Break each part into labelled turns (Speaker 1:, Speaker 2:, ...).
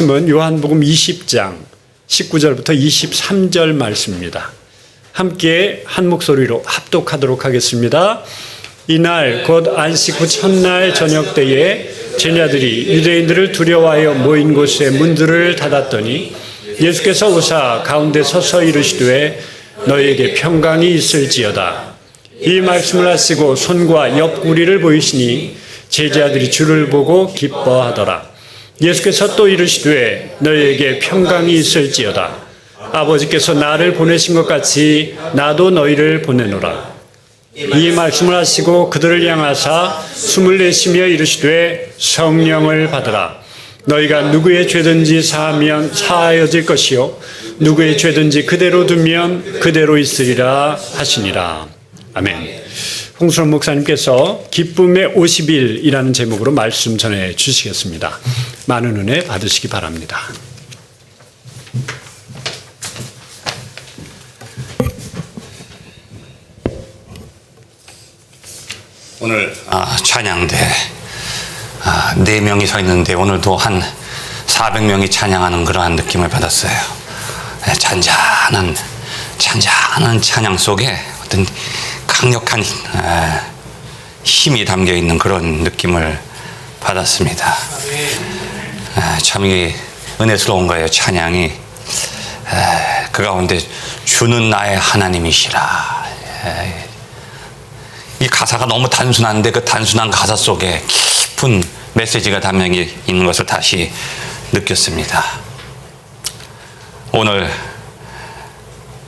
Speaker 1: 요한복음 20장 19절부터 23절 말씀입니다. 함께 한 목소리로 합독하도록 하겠습니다. 이날 곧 안식 후 첫날 저녁 때에 제자들이 유대인들을 두려워하여 모인 곳에 문들을 닫았더니 예수께서 오사 가운데 서서 이르시되 너희에게 평강이 있을지어다. 이 말씀을 하시고 손과 옆구리를 보이시니 제자들이 주를 보고 기뻐하더라. 예수께서 또 이르시되 너희에게 평강이 있을지어다. 아버지께서 나를 보내신 것 같이 나도 너희를 보내노라. 이 말씀을 하시고 그들을 향하사 숨을 내쉬며 이르시되 성령을 받으라. 너희가 누구의 죄든지 사하면 사하여질 것이요 누구의 죄든지 그대로 두면 그대로 있으리라 하시니라. 아멘. 홍수론 목사님께서 기쁨의 50일이라는 제목으로 말씀 전해 주시겠습니다. 많은 은혜 받으시기 바랍니다.
Speaker 2: 오늘 찬양대 4명이 서 있는데 오늘도 한 400명이 찬양하는 그러한 느낌을 받았어요. 잔잔한 찬양 속에 어떤 강력한 힘이 담겨 있는 그런 느낌을 받았습니다. 참 은혜스러운 거예요. 찬양이 그 가운데 주는 나의 하나님이시라. 이 가사가 너무 단순한데 그 단순한 가사 속에 깊은 메시지가 담겨 있는 것을 다시 느꼈습니다. 오늘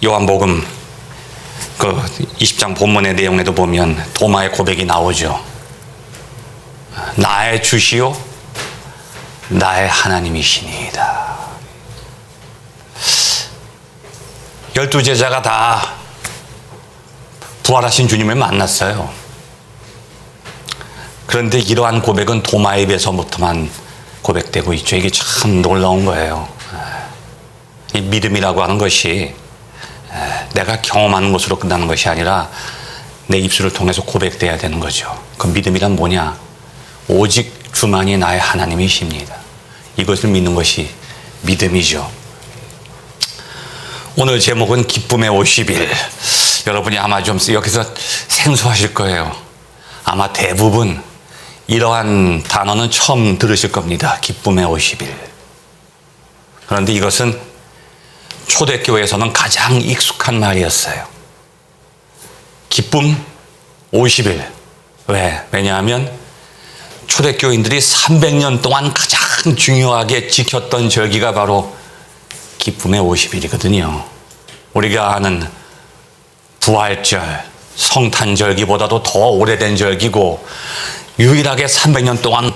Speaker 2: 요한복음 그 20장 본문의 내용에도 보면 도마의 고백이 나오죠. 나의 주시요 나의 하나님이시니이다. 12제자가 다 부활하신 주님을 만났어요. 그런데 이러한 고백은 도마의 입에서부터만 고백되고 있죠. 이게 참 놀라운 거예요. 이 믿음이라고 하는 것이 내가 경험하는 것으로 끝나는 것이 아니라 내 입술을 통해서 고백돼야 되는 거죠. 그 믿음이란 뭐냐? 오직 주만이 나의 하나님이십니다. 이것을 믿는 것이 믿음이죠. 오늘 제목은 기쁨의 50일. 여러분이 아마 좀 여기서 생소하실 거예요. 아마 대부분 이러한 단어는 처음 들으실 겁니다. 기쁨의 50일. 그런데 이것은 초대교회에서는 가장 익숙한 말이었어요. 기쁨 50일. 왜냐하면 초대교인들이 300년 동안 가장 중요하게 지켰던 절기가 바로 기쁨의 50일이거든요. 우리가 아는 부활절, 성탄절기보다도 더 오래된 절기고 유일하게 300년 동안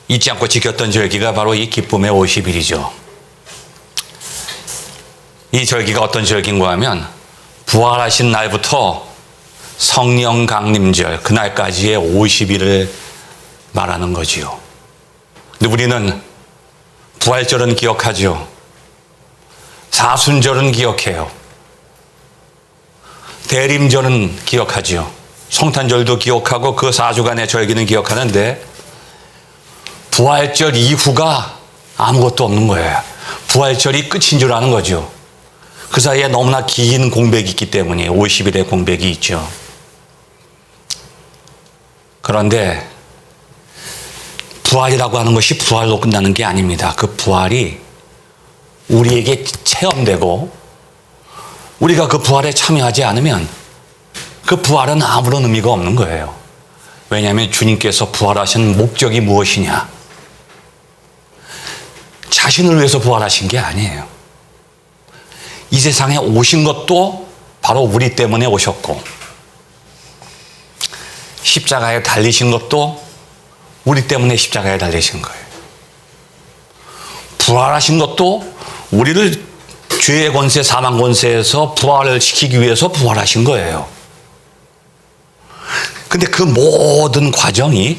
Speaker 2: 잊지 않고 지켰던 절기가 바로 이 기쁨의 50일이죠. 이 절기가 어떤 절기인가 하면 부활하신 날부터 성령 강림절 그날까지의 50일을 말하는 거지요. 근데 우리는 부활절은 기억하죠. 사순절은 기억해요. 대림절은 기억하죠. 성탄절도 기억하고 그 4주간의 절기는 기억하는데 부활절 이후가 아무것도 없는 거예요. 부활절이 끝인 줄 아는 거죠. 그 사이에 너무나 긴 공백이 있기 때문에 50일의 공백이 있죠. 그런데 부활이라고 하는 것이 부활로 끝나는 게 아닙니다. 그 부활이 우리에게 체험되고 우리가 그 부활에 참여하지 않으면 그 부활은 아무런 의미가 없는 거예요. 왜냐하면 주님께서 부활하신 목적이 무엇이냐? 자신을 위해서 부활하신 게 아니에요. 이 세상에 오신 것도 바로 우리 때문에 오셨고 십자가에 달리신 것도 우리 때문에 십자가에 달리신 거예요. 부활하신 것도 우리를 죄의 권세, 사망 권세에서 부활을 시키기 위해서 부활하신 거예요. 근데 그 모든 과정이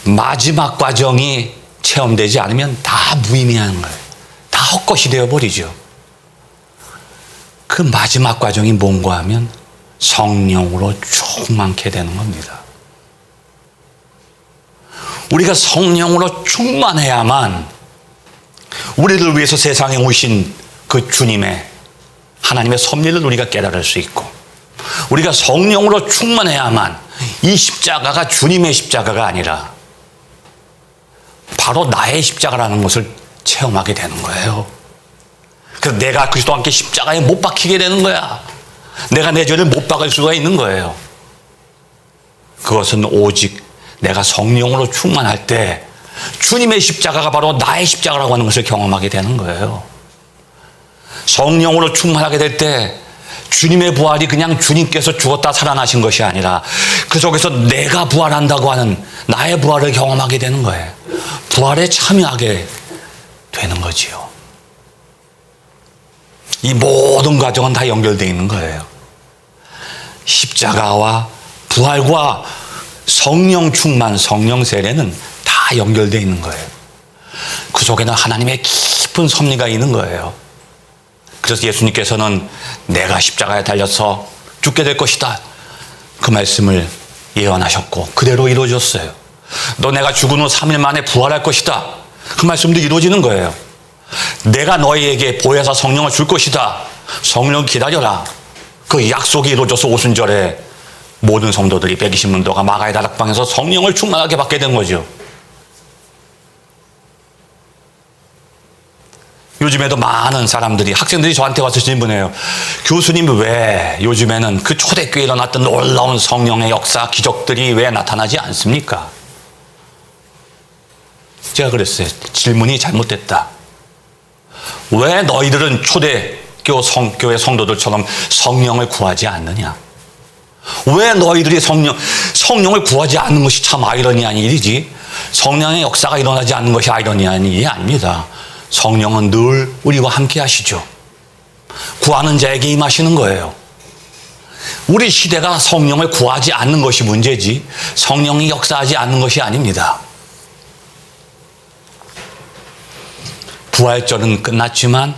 Speaker 2: 마지막 과정이 체험되지 않으면 다 무의미한 거예요. 다 헛것이 되어버리죠. 그 마지막 과정이 뭔가 하면 성령으로 충만케 되는 겁니다. 우리가 성령으로 충만해야만 우리를 위해서 세상에 오신 그 주님의 하나님의 섭리를 우리가 깨달을 수 있고, 우리가 성령으로 충만해야만 이 십자가가 주님의 십자가가 아니라 바로 나의 십자가라는 것을 체험하게 되는 거예요. 그래서 내가 그리스도와 함께 십자가에 못 박히게 되는 거야. 내가 내 죄를 못 박을 수가 있는 거예요. 그것은 오직 내가 성령으로 충만할 때 주님의 십자가가 바로 나의 십자가라고 하는 것을 경험하게 되는 거예요. 성령으로 충만하게 될 때 주님의 부활이 그냥 주님께서 죽었다 살아나신 것이 아니라 그 속에서 내가 부활한다고 하는 나의 부활을 경험하게 되는 거예요. 부활에 참여하게 되는 거지요. 이 모든 과정은 다 연결되어 있는 거예요. 십자가와 부활과 성령 충만, 성령 세례는 다 연결되어 있는 거예요. 그 속에는 하나님의 깊은 섭리가 있는 거예요. 그래서 예수님께서는 내가 십자가에 달려서 죽게 될 것이다, 그 말씀을 예언하셨고 그대로 이루어졌어요. 너 내가 죽은 후 3일 만에 부활할 것이다, 그 말씀도 이루어지는 거예요. 내가 너희에게 보혜사 성령을 줄 것이다, 성령 기다려라, 그 약속이 이루어져서 오순절에 모든 성도들이 120문도가 마가의 다락방에서 성령을 충만하게 받게 된 거죠. 요즘에도 많은 사람들이, 학생들이 저한테 와서 질문해요. 교수님, 왜 요즘에는 그 초대교회에 일어났던 놀라운 성령의 역사, 기적들이 왜 나타나지 않습니까? 제가 그랬어요. 질문이 잘못됐다. 왜 너희들은 초대교회 성도들처럼 성령을 구하지 않느냐? 왜 너희들이 성령을 구하지 않는 것이 참 아이러니한 일이지? 성령의 역사가 일어나지 않는 것이 아이러니한 일이 아닙니다. 성령은 늘 우리와 함께 하시죠. 구하는 자에게 임하시는 거예요. 우리 시대가 성령을 구하지 않는 것이 문제지 성령이 역사하지 않는 것이 아닙니다. 부활절은 끝났지만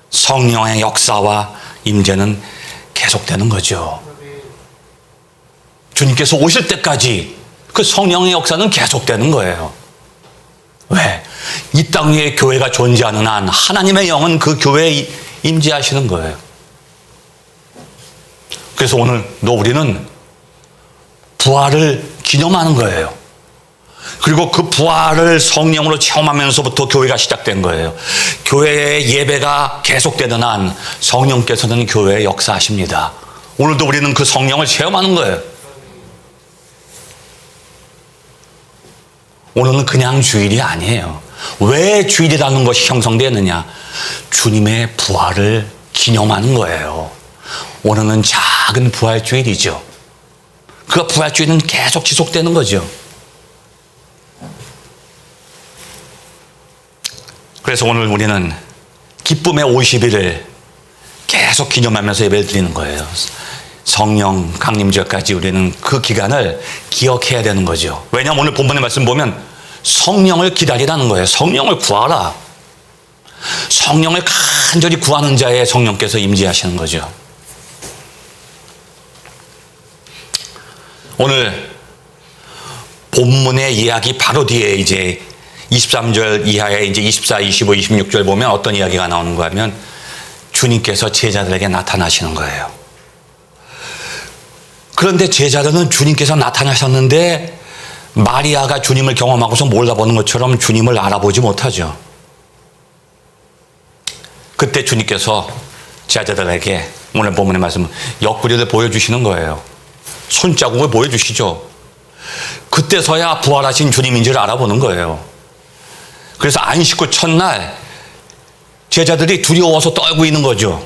Speaker 2: 성령의 역사와 임재는 계속되는 거죠. 주님께서 오실 때까지 그 성령의 역사는 계속되는 거예요. 왜? 이 땅 위에 교회가 존재하는 한 하나님의 영은 그 교회에 임재하시는 거예요. 그래서 오늘도 우리는 부활을 기념하는 거예요. 그리고 그 부활을 성령으로 체험하면서부터 교회가 시작된 거예요. 교회의 예배가 계속되는 한 성령께서는 교회에 역사하십니다. 오늘도 우리는 그 성령을 체험하는 거예요. 오늘은 그냥 주일이 아니에요. 왜 주일이라는 것이 형성되었느냐? 주님의 부활을 기념하는 거예요. 오늘은 작은 부활주일이죠. 그 부활주일은 계속 지속되는 거죠. 그래서 오늘 우리는 기쁨의 50일을 계속 기념하면서 예배를 드리는 거예요. 성령 강림절까지 우리는 그 기간을 기억해야 되는 거죠. 왜냐하면 오늘 본문의 말씀 보면 성령을 기다리라는 거예요. 성령을 구하라. 성령을 간절히 구하는 자에 성령께서 임재하시는 거죠. 오늘 본문의 이야기 바로 뒤에 이제 23절 이하에 이제 24, 25, 26절 보면 어떤 이야기가 나오는가 하면 주님께서 제자들에게 나타나시는 거예요. 그런데 제자들은 주님께서 나타나셨는데 마리아가 주님을 경험하고서 몰라보는 것처럼 주님을 알아보지 못하죠. 그때 주님께서 제자들에게 오늘 본문의 말씀 옆구리를 보여주시는 거예요. 손자국을 보여주시죠. 그때서야 부활하신 주님인지를 알아보는 거예요. 그래서 안식 후 첫날 제자들이 두려워서 떨고 있는 거죠.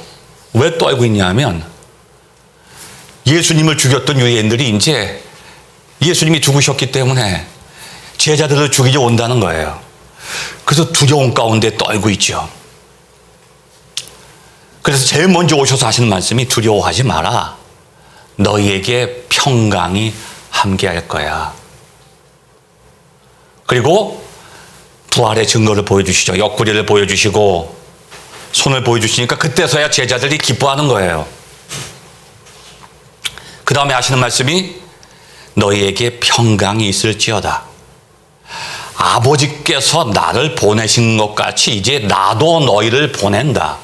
Speaker 2: 왜 떨고 있냐 하면 예수님을 죽였던 유대인들이 이제 예수님이 죽으셨기 때문에 제자들을 죽이려 온다는 거예요. 그래서 두려움 가운데 떨고 있죠. 그래서 제일 먼저 오셔서 하시는 말씀이 두려워하지 마라. 너희에게 평강이 함께할 거야. 그리고 부활의 증거를 보여주시죠. 옆구리를 보여주시고 손을 보여주시니까 그때서야 제자들이 기뻐하는 거예요. 그 다음에 하시는 말씀이 너희에게 평강이 있을지어다. 아버지께서 나를 보내신 것 같이 이제 나도 너희를 보낸다.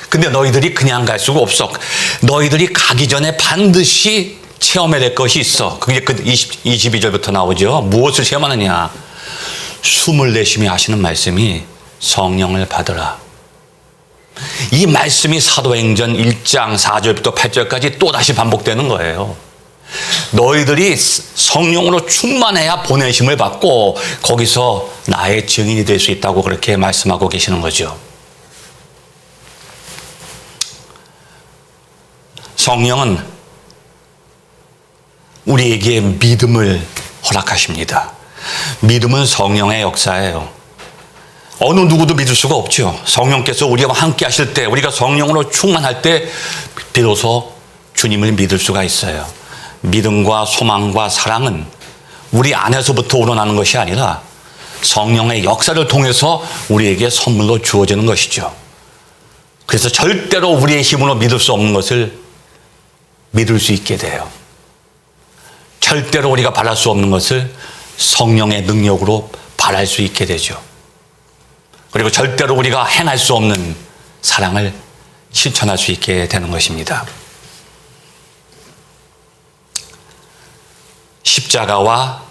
Speaker 2: 근데 너희들이 그냥 갈 수가 없어. 너희들이 가기 전에 반드시 체험해야 될 것이 있어. 그게 그 22절부터 나오죠. 무엇을 체험하느냐. 숨을 내쉬며 하시는 말씀이 성령을 받으라. 이 말씀이 사도행전 1장 4절부터 8절까지 또다시 반복되는 거예요. 너희들이 성령으로 충만해야 보내심을 받고 거기서 나의 증인이 될 수 있다고 그렇게 말씀하고 계시는 거죠. 성령은 우리에게 믿음을 허락하십니다. 믿음은 성령의 역사예요. 어느 누구도 믿을 수가 없죠. 성령께서 우리와 함께 하실 때, 우리가 성령으로 충만할 때 비로소 주님을 믿을 수가 있어요. 믿음과 소망과 사랑은 우리 안에서부터 우러나는 것이 아니라 성령의 역사를 통해서 우리에게 선물로 주어지는 것이죠. 그래서 절대로 우리의 힘으로 믿을 수 없는 것을 믿을 수 있게 돼요. 절대로 우리가 바랄 수 없는 것을 성령의 능력으로 바랄 수 있게 되죠. 그리고 절대로 우리가 행할 수 없는 사랑을 실천할 수 있게 되는 것입니다. 십자가와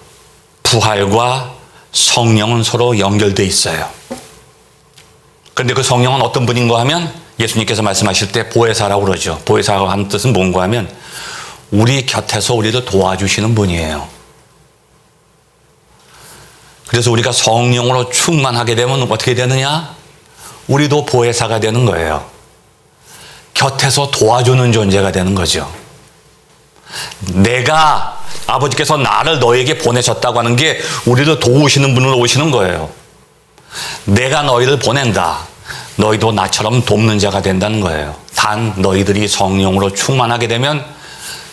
Speaker 2: 부활과 성령은 서로 연결되어 있어요. 그런데 그 성령은 어떤 분인가 하면 예수님께서 말씀하실 때 보혜사라고 그러죠. 보혜사라고 하는 뜻은 뭔가 하면 우리 곁에서 우리를 도와주시는 분이에요. 그래서 우리가 성령으로 충만하게 되면 어떻게 되느냐? 우리도 보혜사가 되는 거예요. 곁에서 도와주는 존재가 되는 거죠. 내가 아버지께서 나를 너에게 보내셨다고 하는 게 우리를 도우시는 분으로 오시는 거예요. 내가 너희를 보낸다. 너희도 나처럼 돕는 자가 된다는 거예요. 단 너희들이 성령으로 충만하게 되면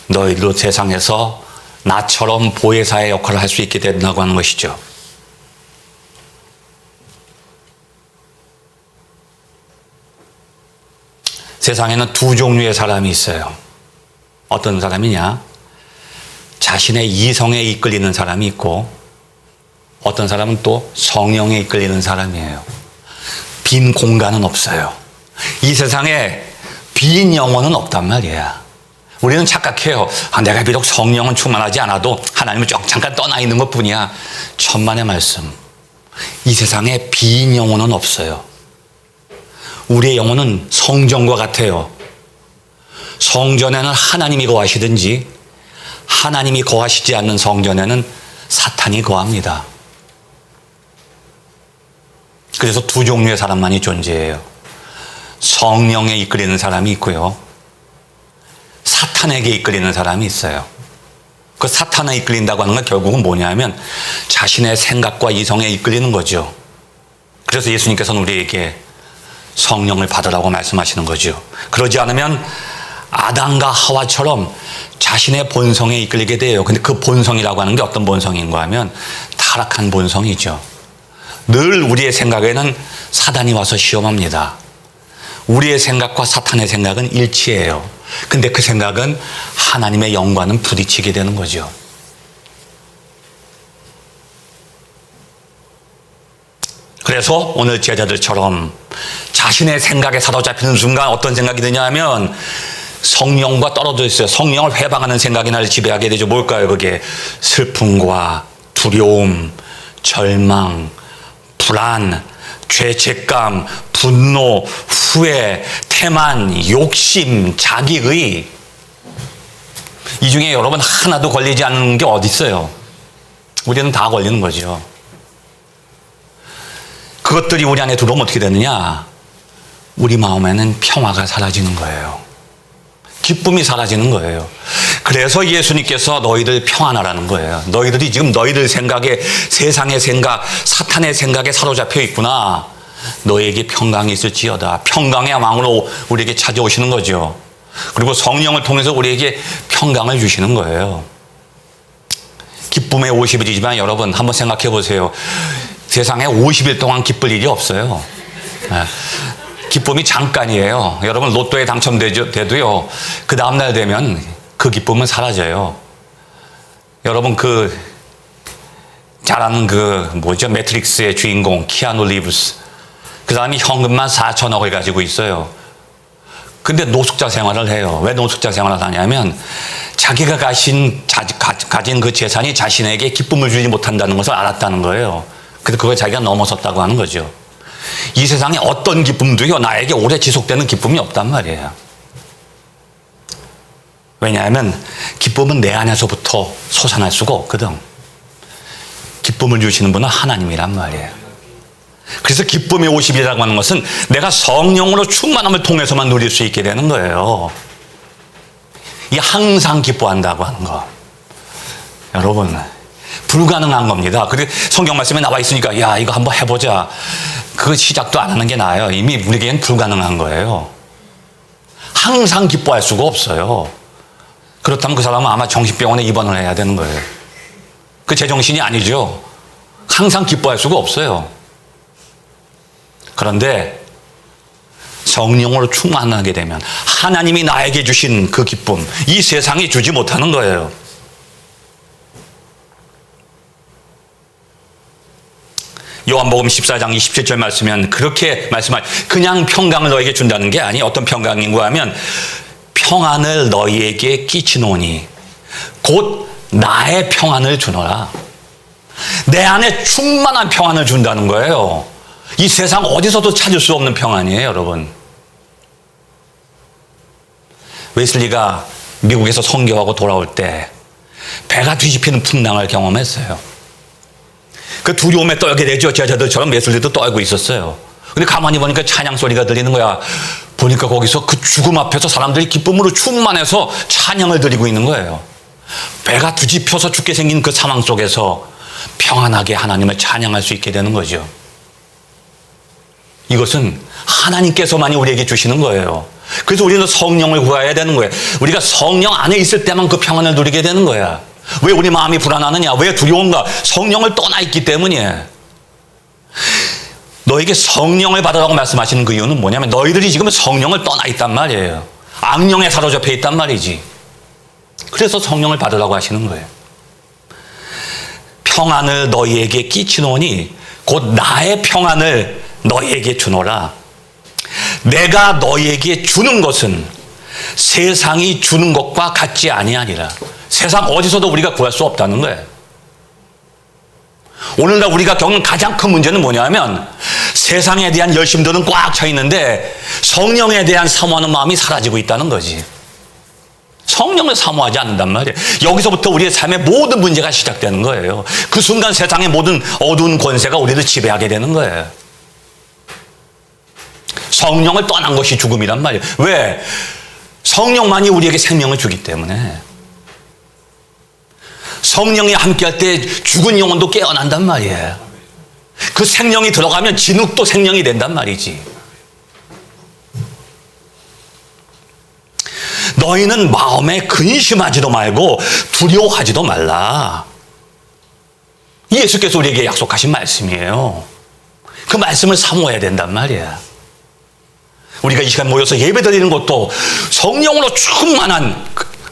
Speaker 2: 너희도 세상에서 나처럼 보혜사의 역할을 할 수 있게 된다고 하는 것이죠. 세상에는 두 종류의 사람이 있어요. 어떤 사람이냐? 자신의 이성에 이끌리는 사람이 있고 어떤 사람은 또 성령에 이끌리는 사람이에요. 빈 공간은 없어요. 이 세상에 빈 영혼은 없단 말이야. 우리는 착각해요. 내가 비록 성령은 충만하지 않아도 하나님은 잠깐 떠나 있는 것뿐이야. 천만의 말씀. 이 세상에 빈 영혼은 없어요. 우리의 영혼은 성전과 같아요. 성전에는 하나님이 거하시든지 하나님이 거하시지 않는 성전에는 사탄이 거합니다. 그래서 두 종류의 사람만이 존재해요. 성령에 이끌리는 사람이 있고요. 사탄에게 이끌리는 사람이 있어요. 그 사탄에 이끌린다고 하는 건 결국은 뭐냐면 자신의 생각과 이성에 이끌리는 거죠. 그래서 예수님께서는 우리에게 성령을 받으라고 말씀하시는 거죠. 그러지 않으면 아담과 하와처럼 자신의 본성에 이끌리게 돼요. 근데 그 본성이라고 하는 게 어떤 본성인가 하면 타락한 본성이죠. 늘 우리의 생각에는 사단이 와서 시험합니다. 우리의 생각과 사탄의 생각은 일치해요. 근데 그 생각은 하나님의 영과는 부딪히게 되는 거죠. 그래서 오늘 제자들처럼 자신의 생각에 사로잡히는 순간 어떤 생각이 드냐 하면 성령과 떨어져 있어요. 성령을 회방하는 생각이 나를 지배하게 되죠. 뭘까요? 그게 슬픔과 두려움, 절망, 불안, 죄책감, 분노, 후회, 태만, 욕심, 자기의. 이 중에 여러분 하나도 걸리지 않는 게 어디 있어요? 우리는 다 걸리는 거죠. 그것들이 우리 안에 들어오면 어떻게 되느냐? 우리 마음에는 평화가 사라지는 거예요. 기쁨이 사라지는 거예요. 그래서 예수님께서 너희들 평안하라는 거예요. 너희들이 지금 너희들 생각에, 세상의 생각, 사탄의 생각에 사로잡혀 있구나. 너희에게 평강이 있을지어다. 평강의 왕으로 우리에게 찾아오시는 거죠. 그리고 성령을 통해서 우리에게 평강을 주시는 거예요. 기쁨의 50일이지만 여러분 한번 생각해 보세요. 세상에 50일 동안 기쁠 일이 없어요. 기쁨이 잠깐이에요. 여러분 로또에 당첨돼도요. 그 다음날 되면 그 기쁨은 사라져요. 여러분 그 잘 아는 매트릭스의 주인공 키아누 리브스. 그 사람이 현금만 4천억을 가지고 있어요. 근데 노숙자 생활을 해요. 왜 노숙자 생활을 하냐면 자기가 가진 그 재산이 자신에게 기쁨을 주지 못한다는 것을 알았다는 거예요. 근데 그걸 자기가 넘어섰다고 하는 거죠. 이 세상에 어떤 기쁨도요, 나에게 오래 지속되는 기쁨이 없단 말이에요. 왜냐하면 기쁨은 내 안에서부터 솟아날 수가 없거든. 기쁨을 주시는 분은 하나님이란 말이에요. 그래서 기쁨의 50이라고 하는 것은 내가 성령으로 충만함을 통해서만 누릴 수 있게 되는 거예요. 이 항상 기뻐한다고 하는 거. 여러분, 불가능한 겁니다. 그리고 성경 말씀에 나와 있으니까 야, 이거 한번 해보자. 그 시작도 안 하는 게 나아요. 이미 우리에겐 불가능한 거예요. 항상 기뻐할 수가 없어요. 그렇다면 그 사람은 아마 정신병원에 입원을 해야 되는 거예요. 그 제정신이 아니죠. 항상 기뻐할 수가 없어요. 그런데 성령으로 충만하게 되면 하나님이 나에게 주신 그 기쁨, 이 세상이 주지 못하는 거예요. 요한복음 14장 27절 말씀은 그렇게 말씀할, 그냥 평강을 너에게 준다는 게 아니, 어떤 평강인가 하면 평안을 너희에게 끼치노니 곧 나의 평안을 주노라. 내 안에 충만한 평안을 준다는 거예요. 이 세상 어디서도 찾을 수 없는 평안이에요, 여러분. 웨슬리가 미국에서 선교하고 돌아올 때 배가 뒤집히는 풍랑을 경험했어요. 그 두려움에 떨게 되죠. 제자들처럼 웨슬리도 떨고 있었어요. 근데 가만히 보니까 찬양 소리가 들리는 거야. 보니까 거기서 그 죽음 앞에서 사람들이 기쁨으로 충만해서 찬양을 드리고 있는 거예요. 배가 뒤집혀서 죽게 생긴 그 상황 속에서 평안하게 하나님을 찬양할 수 있게 되는 거죠. 이것은 하나님께서만이 우리에게 주시는 거예요. 그래서 우리는 성령을 구해야 되는 거예요. 우리가 성령 안에 있을 때만 그 평안을 누리게 되는 거야. 왜 우리 마음이 불안하느냐? 왜 두려운가? 성령을 떠나 있기 때문이에요. 너에게 성령을 받으라고 말씀하시는 그 이유는 뭐냐면 너희들이 지금 성령을 떠나 있단 말이에요. 악령에 사로잡혀 있단 말이지. 그래서 성령을 받으라고 하시는 거예요. 평안을 너희에게 끼치노니 곧 나의 평안을 너희에게 주노라. 내가 너희에게 주는 것은 세상이 주는 것과 같지 아니하니라. 세상 어디서도 우리가 구할 수 없다는 거예요. 오늘날 우리가 겪는 가장 큰 문제는 뭐냐면 세상에 대한 열심들은 꽉 차 있는데 성령에 대한 사모하는 마음이 사라지고 있다는 거지. 성령을 사모하지 않는단 말이에요. 여기서부터 우리의 삶의 모든 문제가 시작되는 거예요. 그 순간 세상의 모든 어두운 권세가 우리를 지배하게 되는 거예요. 성령을 떠난 것이 죽음이란 말이에요. 왜? 성령만이 우리에게 생명을 주기 때문에. 성령이 함께할 때 죽은 영혼도 깨어난단 말이에요. 그 생명이 들어가면 진흙도 생명이 된단 말이지. 너희는 마음에 근심하지도 말고 두려워하지도 말라. 예수께서 우리에게 약속하신 말씀이에요. 그 말씀을 사모해야 된단 말이야. 우리가 이 시간 모여서 예배드리는 것도 성령으로 충만한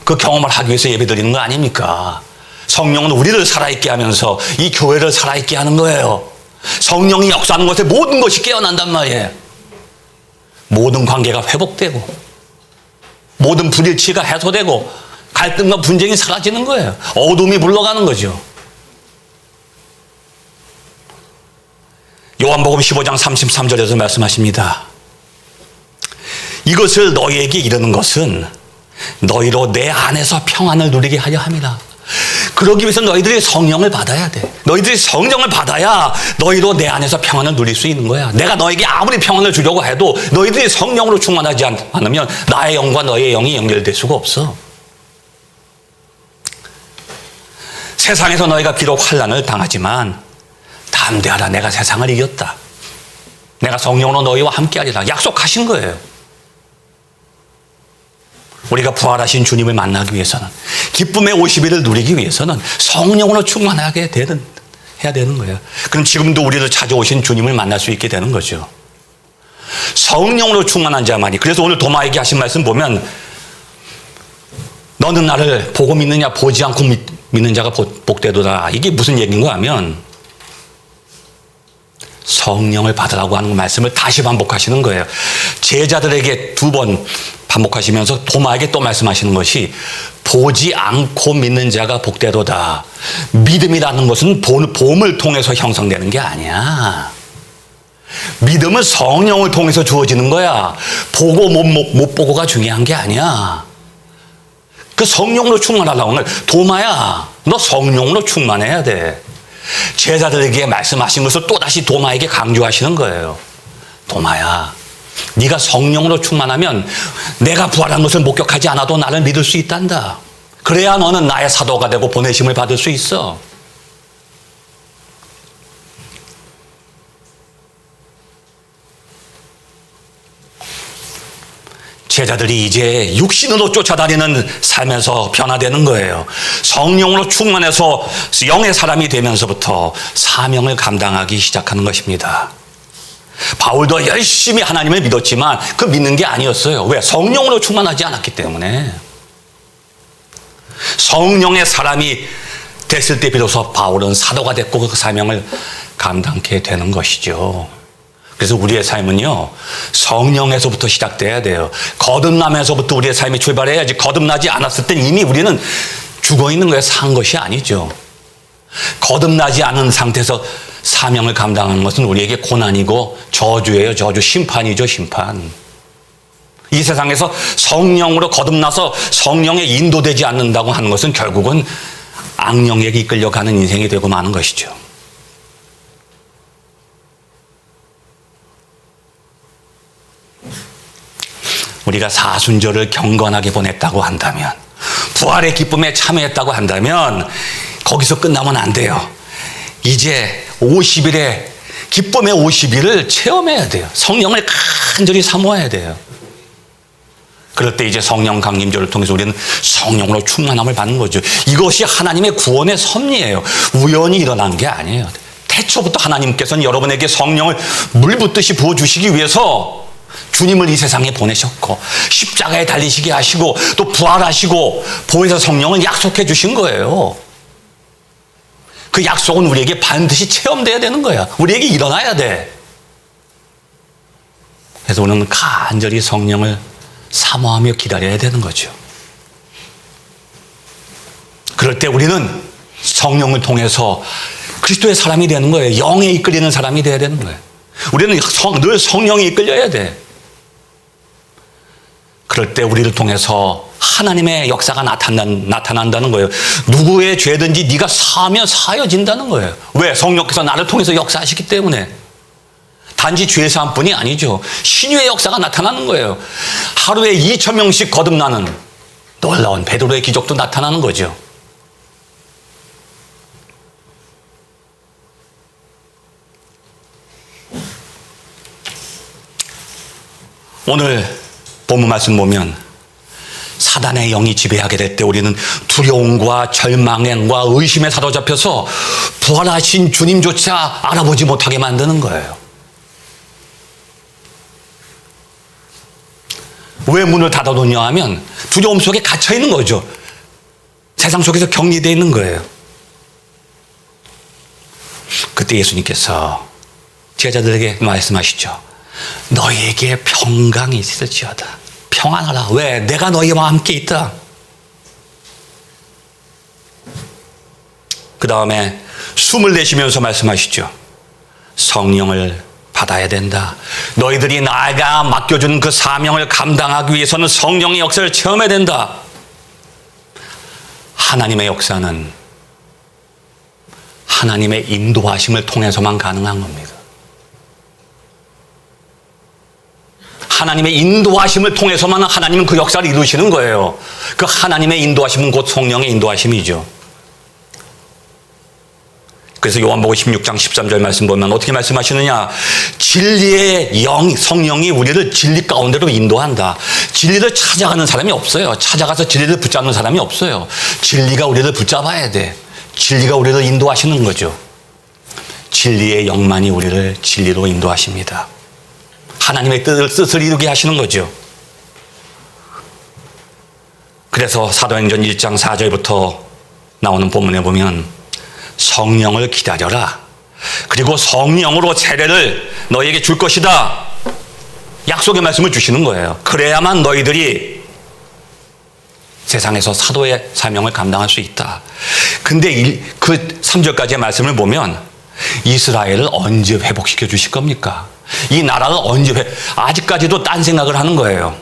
Speaker 2: 그 경험을 하기 위해서 예배드리는 거 아닙니까? 성령은 우리를 살아있게 하면서 이 교회를 살아있게 하는 거예요. 성령이 역사하는 것에 모든 것이 깨어난단 말이에요. 모든 관계가 회복되고 모든 불일치가 해소되고 갈등과 분쟁이 사라지는 거예요. 어둠이 물러가는 거죠. 요한복음 15장 33절에서 말씀하십니다. 이것을 너희에게 이르는 것은 너희로 내 안에서 평안을 누리게 하려 함이라. 그러기 위해서 너희들이 성령을 받아야 돼. 너희들이 성령을 받아야 너희로 내 안에서 평안을 누릴 수 있는 거야. 내가 너에게 아무리 평안을 주려고 해도 너희들이 성령으로 충만하지 않으면 나의 영과 너의 영이 연결될 수가 없어. 세상에서 너희가 비록 환난을 당하지만 담대하라. 내가 세상을 이겼다. 내가 성령으로 너희와 함께하리라. 약속하신 거예요. 우리가 부활하신 주님을 만나기 위해서는, 기쁨의 50일을 누리기 위해서는 성령으로 충만하게 해야 되는 거예요. 그럼 지금도 우리를 찾아오신 주님을 만날 수 있게 되는 거죠. 성령으로 충만한 자만이. 그래서 오늘 도마에게 하신 말씀 보면 너는 나를 보고 믿느냐 보지 않고 믿는 자가 복되도다. 이게 무슨 얘기인가 하면 성령을 받으라고 하는 말씀을 다시 반복하시는 거예요. 제자들에게 2번 반복하시면서 도마에게 또 말씀하시는 것이 보지 않고 믿는 자가 복되도다. 믿음이라는 것은 봄을 통해서 형성되는 게 아니야. 믿음은 성령을 통해서 주어지는 거야. 보고 못 보고가 중요한 게 아니야. 그 성령으로 충만하려고 하는 거야. 도마야, 너 성령으로 충만해야 돼. 제자들에게 말씀하신 것을 또다시 도마에게 강조하시는 거예요. 도마야, 네가 성령으로 충만하면 내가 부활한 것을 목격하지 않아도 나를 믿을 수 있단다. 그래야 너는 나의 사도가 되고 보내심을 받을 수 있어. 제자들이 이제 육신으로 쫓아다니는 삶에서 변화되는 거예요. 성령으로 충만해서 영의 사람이 되면서부터 사명을 감당하기 시작하는 것입니다. 바울도 열심히 하나님을 믿었지만 그 믿는 게 아니었어요. 왜? 성령으로 충만하지 않았기 때문에. 성령의 사람이 됐을 때 비로소 바울은 사도가 됐고 그 사명을 감당하게 되는 것이죠. 그래서 우리의 삶은요, 성령에서부터 시작돼야 돼요. 거듭남에서부터 우리의 삶이 출발해야지. 거듭나지 않았을 땐 이미 우리는 죽어 있는 거예요. 산 것이 아니죠. 거듭나지 않은 상태에서 사명을 감당하는 것은 우리에게 고난이고 저주예요. 저주. 심판이죠. 심판. 이 세상에서 성령으로 거듭나서 성령에 인도되지 않는다고 하는 것은 결국은 악령에게 이끌려가는 인생이 되고 마는 것이죠. 우리가 사순절을 경건하게 보냈다고 한다면, 부활의 기쁨에 참여했다고 한다면 거기서 끝나면 안 돼요. 이제 50일의 기쁨의 50일을 체험해야 돼요. 성령을 간절히 사모해야 돼요. 그럴 때 이제 성령 강림절을 통해서 우리는 성령으로 충만함을 받는 거죠. 이것이 하나님의 구원의 섭리예요. 우연히 일어난 게 아니에요. 태초부터 하나님께서는 여러분에게 성령을 물붓듯이 부어주시기 위해서 주님을 이 세상에 보내셨고 십자가에 달리시게 하시고 또 부활하시고 보혜사 성령은 약속해 주신 거예요. 그 약속은 우리에게 반드시 체험돼야 되는 거야. 우리에게 일어나야 돼. 그래서 우리는 간절히 성령을 사모하며 기다려야 되는 거죠. 그럴 때 우리는 성령을 통해서 그리스도의 사람이 되는 거예요. 영에 이끌리는 사람이 되어야 되는 거예요. 우리는 늘 성령에 이끌려야 돼. 그럴 때 우리를 통해서 하나님의 역사가 나타난다는 거예요. 누구의 죄든지 네가 사하면 사여진다는 거예요. 왜? 성령께서 나를 통해서 역사하시기 때문에. 단지 죄사함뿐이 아니죠. 신유의 역사가 나타나는 거예요. 하루에 2,000명씩 거듭나는 놀라운 베드로의 기적도 나타나는 거죠. 오늘 본문 말씀 보면 사단의 영이 지배하게 될 때 우리는 두려움과 절망과 의심에 사로잡혀서 부활하신 주님조차 알아보지 못하게 만드는 거예요. 왜 문을 닫아놓냐 하면 두려움 속에 갇혀 있는 거죠. 세상 속에서 격리되어 있는 거예요. 그때 예수님께서 제자들에게 말씀하시죠. 너희에게 평강이 있을지어다. 평안하라. 왜? 내가 너희와 함께 있다. 그 다음에 숨을 내쉬면서 말씀하시죠. 성령을 받아야 된다. 너희들이 나가 맡겨준 그 사명을 감당하기 위해서는 성령의 역사를 체험해야 된다. 하나님의 역사는 하나님의 인도하심을 통해서만 가능한 겁니다. 하나님의 인도하심을 통해서만 하나님은 그 역사를 이루시는 거예요. 그 하나님의 인도하심은 곧 성령의 인도하심이죠. 그래서 요한복음 16장 13절 말씀 보면 어떻게 말씀하시느냐. 진리의 영, 성령이 우리를 진리 가운데로 인도한다. 진리를 찾아가는 사람이 없어요. 찾아가서 진리를 붙잡는 사람이 없어요. 진리가 우리를 붙잡아야 돼. 진리가 우리를 인도하시는 거죠. 진리의 영만이 우리를 진리로 인도하십니다. 하나님의 뜻을 이루게 하시는 거죠. 그래서 사도행전 1장 4절부터 나오는 본문에 보면 성령을 기다려라. 그리고 성령으로 세례를 너희에게 줄 것이다. 약속의 말씀을 주시는 거예요. 그래야만 너희들이 세상에서 사도의 사명을 감당할 수 있다. 근데 그 3절까지의 말씀을 보면 이스라엘을 언제 회복시켜 주실 겁니까? 이 나라를 언제 아직까지도 딴 생각을 하는 거예요.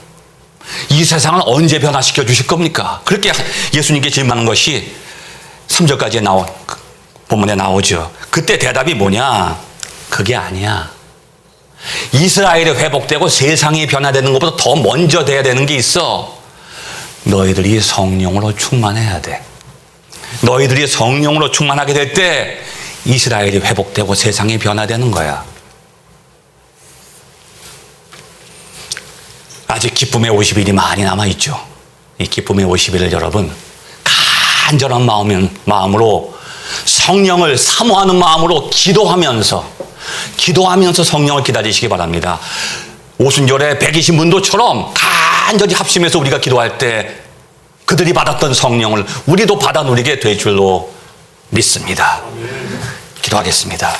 Speaker 2: 이 세상을 언제 변화시켜 주실 겁니까? 그렇게 예수님께 질문하는 것이 3절까지에 본문에 나오죠. 그때 대답이 뭐냐? 그게 아니야. 이스라엘이 회복되고 세상이 변화되는 것보다 더 먼저 돼야 되는 게 있어. 너희들이 성령으로 충만해야 돼. 너희들이 성령으로 충만하게 될 때 이스라엘이 회복되고 세상이 변화되는 거야. 아직 기쁨의 50일이 많이 남아있죠. 이 기쁨의 50일을 여러분 간절한 마음으로 성령을 사모하는 마음으로 기도하면서 성령을 기다리시기 바랍니다. 오순절에 120문도처럼 간절히 합심해서 우리가 기도할 때 그들이 받았던 성령을 우리도 받아 누리게 될 줄로 믿습니다. 기도하겠습니다.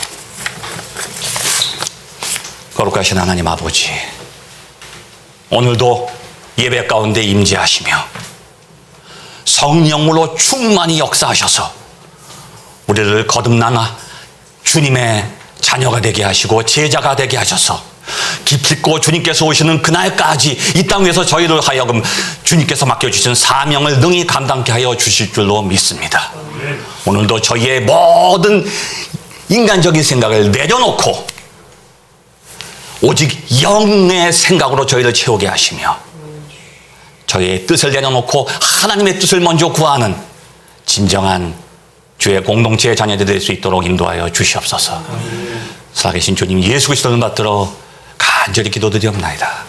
Speaker 2: 거룩하신 하나님 아버지, 오늘도 예배 가운데 임재하시며 성령으로 충만히 역사하셔서 우리를 거듭나나 주님의 자녀가 되게 하시고 제자가 되게 하셔서 기필코 주님께서 오시는 그날까지 이 땅 위에서 저희를 하여금 주님께서 맡겨주신 사명을 능히 감당케 하여 주실 줄로 믿습니다. 오늘도 저희의 모든 인간적인 생각을 내려놓고 오직 영의 생각으로 저희를 채우게 하시며 저희의 뜻을 내려놓고 하나님의 뜻을 먼저 구하는 진정한 주의 공동체의 자녀들이 될 수 있도록 인도하여 주시옵소서. 살아계신 주님 예수 그리스도를 받들어 간절히 기도드리옵나이다.